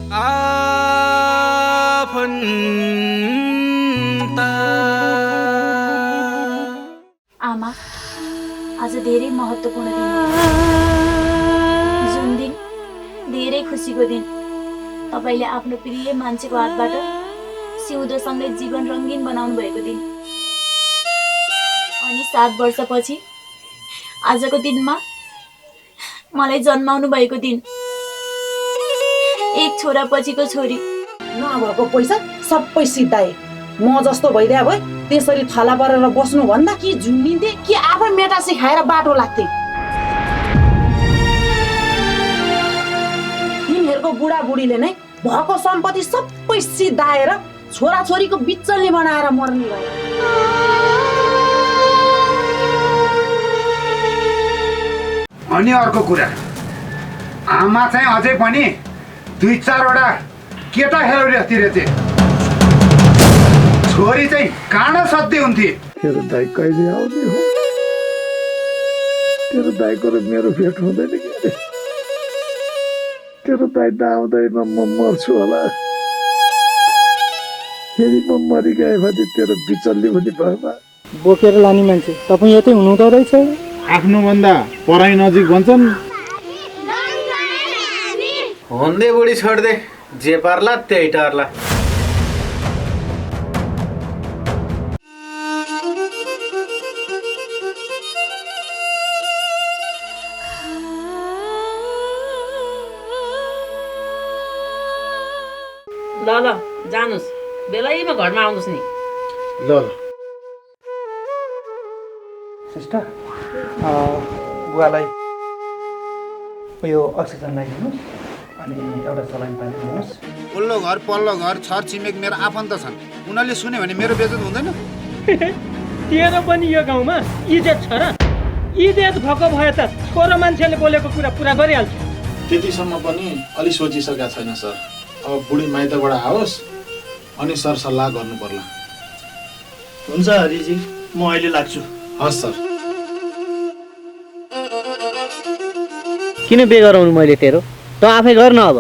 आमा, आज धेरै महत्त्वपूर्ण दिन हो। जुन दिन धेरै खुसीको दिन। तपाईले आफ्नो प्रिय मान्छेको हातबाट सिउँदोसँगै जीवन रङ्गीन बनाउनु भएको दिन। अनि 7 वर्षपछि आजको दिनमा मलाई जन्माउनु भएको दिन। एक छोरा पछिको छोरी। नभएको पैसा सबै सिद्धाए। म जस्तो भइदिया भए त्यसरी थला परेर बस्नु भन्दा कि झुन्डिन्थे कि आफै मेटासी खाएर बाटो लाग्थे। तिनीहरूको बुढाबुढीले नै भएको सम्पत्ति सबै सिद्धाएर छोराछोरीको बिचल्ली बनाएर मर्ने भयो। अनि अर्को कुरा, आमा चाहिँ अझै पनि 2-4 वटा केटा खेलाउनेती रहेथे। छोरी चाहिँ काँडा सत्य हुन्थे। तेरो दाइ कहिले आउने हो? तेरो दाइको र मेरो भेट हुँदैन के अरे? तेरो दाइ नआउँदैमा म मर्छु होला। फेरि म मरिगए भने तेरो बिचल्ली पनि भएमा बोकेर लाने मान्छे तपाईँ यतै हुनुहुँदो रहेछ। आफ्नो भन्दा पराई नजिक भन्छन्। हुँदै बुढी छोड्दे, जे पार्ला त्यही टार्ला। ल ल जानुस्, बेलैमा घरमा आउनुहोस् नि। ल ल सिस्टर, बुवालाई यो अक्सिजन लगाइदिनुहोस् अनि एउटा सलाइन पानी दिनुहोस्। पल्लो घर पल्लो घर छर छिमेक मेरो आफन्त छन्। उनीहरूले सुन्यो भने मेरो बेइज्जत हुँदैन? तेरो पनि यो गाउँमा इज्जत छ र? इज्जत भएको भए त छोरो मान्छेले बोलेको कुरा पुरा गरिहाल्छ। त्यतिसम्म पनि अलि सोचिसकेका छैन सर। अब बुढी माइतबाट आओस् अनि सरसल्लाह गर्नु पर्ला। हुन्छ हरिजी, म अहिले लाग्छु। हस् सर। किन बे गराउनु मैले तेरो? त आफै गर्न अब।